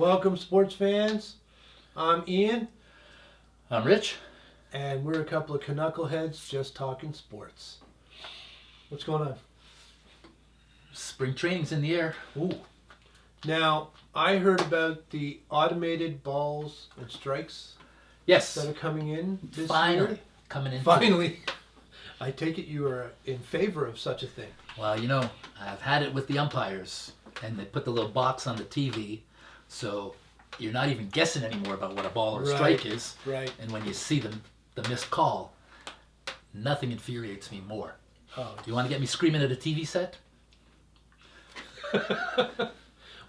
Welcome, sports fans. I'm Ian, I'm Rich. and we're a couple of Canuckleheads just talking sports. What's going on? Spring training's in the air. Ooh. Now, I heard about the automated balls and strikes Yes, that are coming in this finally year. coming in. Finally. I take it you are in favor of such a thing. Well, I've had it with the umpires, and they put the little box on the TV, so you're not even guessing anymore about what a ball or a strike is. Right. And when you see the missed call, nothing infuriates me more. Oh. You want to get me screaming at a TV set?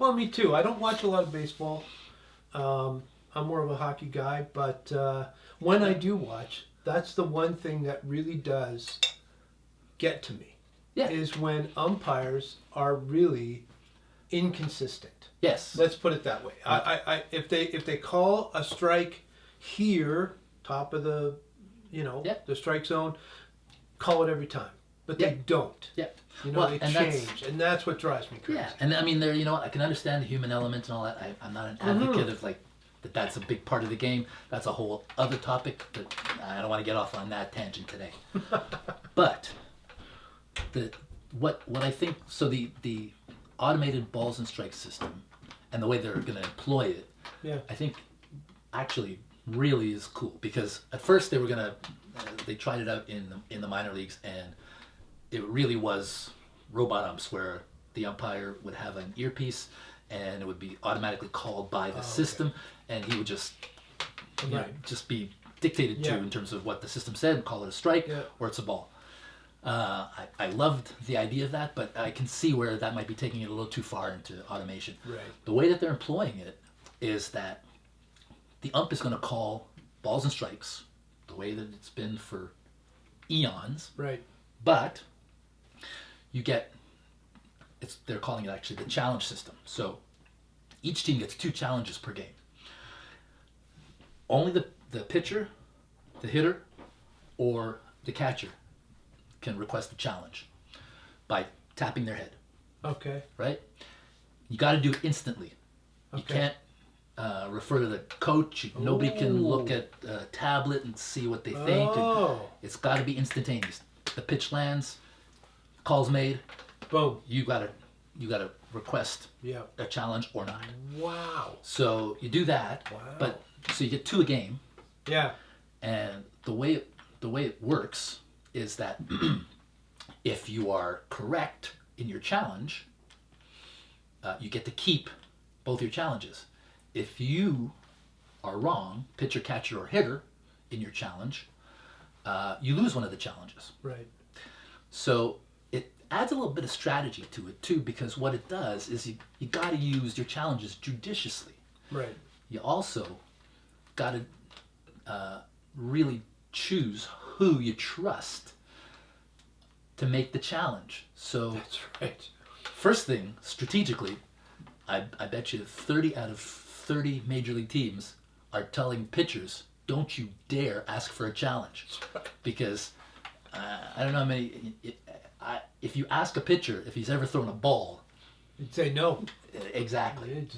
Well, me too. I don't watch a lot of baseball. I'm more of a hockey guy, but when I do watch, that's the one thing that really does get to me. Yeah. Is when umpires are really inconsistent. Yes. Let's put it that way. I if they call a strike here, top of the, the strike zone, call it every time. But they don't. Yeah. They change, and that's what drives me crazy. Yeah, and I mean, I can understand the human element and all that. I'm not an advocate of that's a big part of the game. That's a whole other topic that I don't want to get off on that tangent today. But what I think, so the automated balls and strikes system and the way they're going to employ it, Yeah. I think actually really is cool, because at first they tried it out in the minor leagues, and it really was robot umps where the umpire would have an earpiece and it would be automatically called by the system, and he would just just be dictated to in terms of what the system said, and call it a strike or it's a ball. I loved the idea of that, but I can see where that might be taking it a little too far into automation. Right. The way that they're employing it is that the ump is going to call balls and strikes the way that it's been for eons. Right. But they're calling it actually the challenge system. So each team gets 2 challenges per game. Only the pitcher, the hitter, or the catcher can request a challenge by tapping their head, Okay. right? You got to do it instantly. You Okay. can't refer to the coach. Nobody can look at a tablet and see what they think. Oh. It's got to be instantaneous. The pitch lands, call's made. Boom. You gotta request Yeah. a challenge or not. Wow. So you do that, Wow. so you get 2 a game, Yeah. and the way it works is that if you are correct in your challenge, you get to keep both your challenges. If you are wrong, pitcher, catcher, or hitter, in your challenge, you lose one of the challenges. Right. So it adds a little bit of strategy to it too, because what it does is you got to use your challenges judiciously. Right. You also got to really choose who you trust to make the challenge. So That's right. first thing, strategically, I bet you 30 out of 30 major league teams are telling pitchers, don't you dare ask for a challenge. Because I don't know how many, if you ask a pitcher if he's ever thrown a ball. You'd say no. Exactly.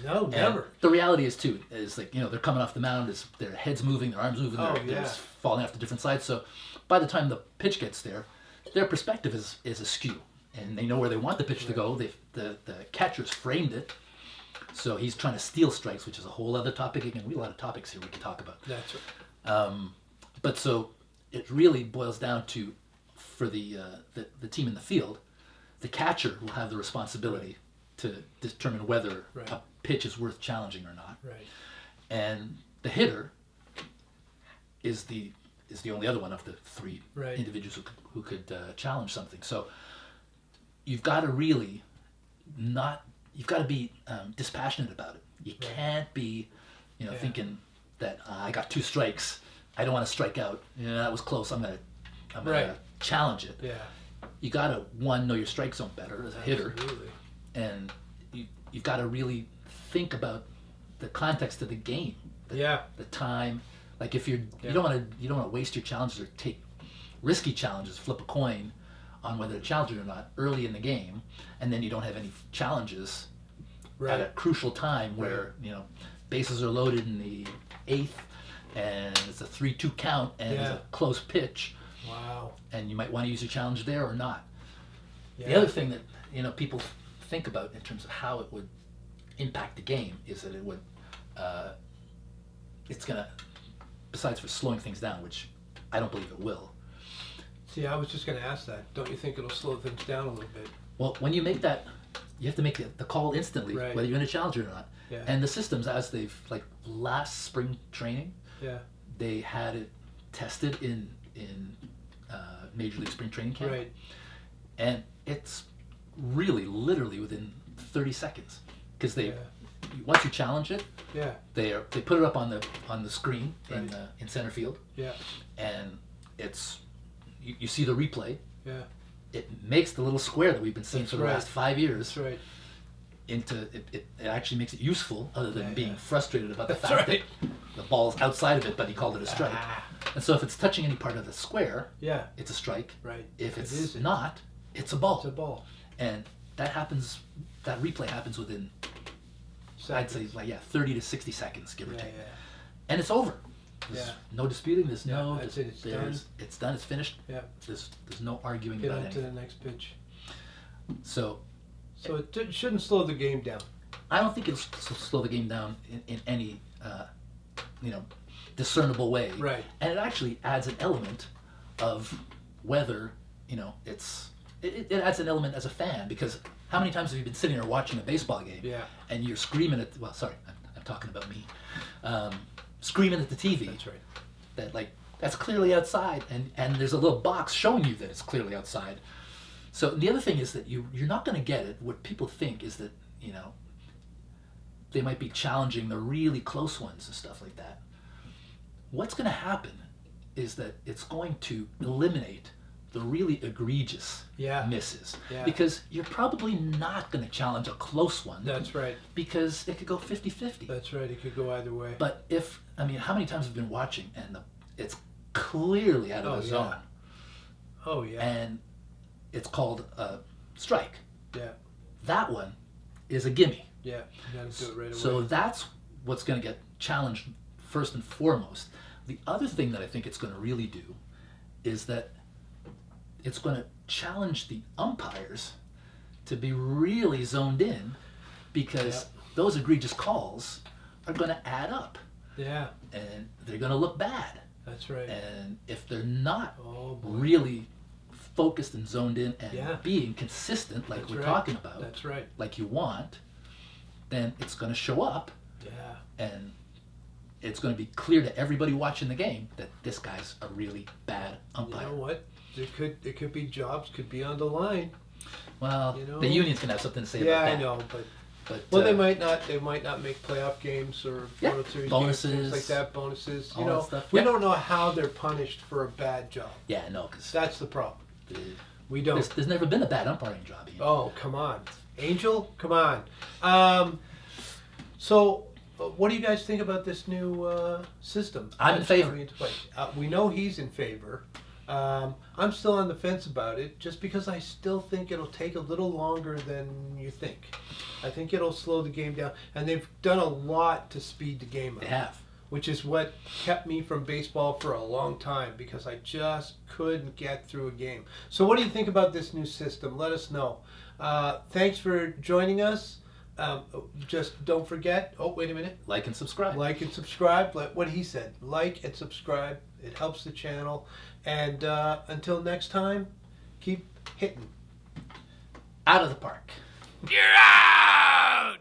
No, never. And the reality is too, they're coming off the mound, their head's moving, their arms moving, they're falling off to different sides. So by the time the pitch gets there, their perspective is askew, and they know where they want the pitch to go. The catcher's framed it, so he's trying to steal strikes, which is a whole other topic. Again, we have a lot of topics here we can talk about. That's right. But so it really boils down to, for the team in the field, the catcher will have the responsibility to determine whether a pitch is worth challenging or not. Right. And the hitter is the only other one of the 3 individuals who could challenge something. So you've got to really you've got to be dispassionate about it. You can't be, thinking that I got 2 strikes, I don't want to strike out. That was close. I'm gonna challenge it. Yeah. You got to know your strike zone better as a hitter, Absolutely. and you've got to really think about the context of the game. The time. Like if you don't want to waste your challenges or take risky challenges, flip a coin on whether to challenge it or not early in the game, and then you don't have any challenges at a crucial time where bases are loaded in the eighth, and it's a 3-2 count, and it's a close pitch. Wow. And you might want to use your challenge there or not. Yeah. The other thing that people think about in terms of how it would impact the game is that it would, it's gonna, besides for slowing things down, which I don't believe it will. See, I was just going to ask that. Don't you think it'll slow things down a little bit? Well, when you make that, you have to make the call instantly, whether you're going to challenge it or not. Yeah. And the systems, as they've, like last spring training, they had it tested in Major League Spring Training camp. Right. And it's really, literally within 30 seconds. Because once you challenge it, they put it up on the screen in center field. Yeah. And it's, you see the replay. Yeah. It makes the little square that we've been seeing for the last 5 years. That's right. It actually makes it useful, other than being frustrated about the fact that the ball's outside of it, but he called it a strike. And so if it's touching any part of the square, it's a strike. Right. If it's not, it's a ball. It's a ball. And that happens. That replay happens within, I'd say, 30 to 60 seconds, give or take. Yeah. And it's over. There's no disputing. There's it's done. It's done. It's finished. Yeah. There's no arguing about anything. Get on to the next pitch. So it shouldn't slow the game down. I don't think it'll slow the game down in any discernible way. Right. And it actually adds an element of whether it adds an element as a fan, because how many times have you been sitting there watching a baseball game and you're screaming at I'm talking about me. Screaming at the TV. That's right. That's clearly outside, and there's a little box showing you that it's clearly outside. So the other thing is that you're not going to get it. What people think is that they might be challenging the really close ones and stuff like that. What's going to happen is that it's going to eliminate the really egregious misses. Yeah. Because you're probably not going to challenge a close one. That's right. Because it could go 50-50. That's right. It could go either way. But how many times have you been watching and it's clearly out of the zone? Oh, yeah. And it's called a strike. Yeah. That one is a gimme. Yeah. You got to do it right away. So that's what's going to get challenged first and foremost. The other thing that I think it's going to really do is that it's going to challenge the umpires to be really zoned in, because those egregious calls are going to add up. Yeah. And they're going to look bad. That's right. And if they're not really focused and zoned in and being consistent like we're talking about, that's right, like you want, then it's going to show up. Yeah. And it's going to be clear to everybody watching the game that this guy's a really bad umpire. You know what? It could be jobs could be on the line. Well, the unions can have something to say about that. Yeah, I know, but they might not. They might not make playoff games or World Series bonuses, games, things like that. Bonuses, that stuff. We don't know how they're punished for a bad job. Yeah, no, because that's the problem. We don't. There's never been a bad umpiring job. Oh, come on, Angel, come on. So, what do you guys think about this new system? I'm in favor. We know he's in favor. I'm still on the fence about it, just because I still think it'll take a little longer than you think. I think it'll slow the game down, and they've done a lot to speed the game up. They have. Which is what kept me from baseball for a long time, because I just couldn't get through a game. So what do you think about this new system? Let us know. Thanks for joining us. Just don't forget, wait a minute. Like and subscribe. Like and subscribe. What he said. Like and subscribe. It helps the channel. And until next time, keep hitting. Out of the park. You're out!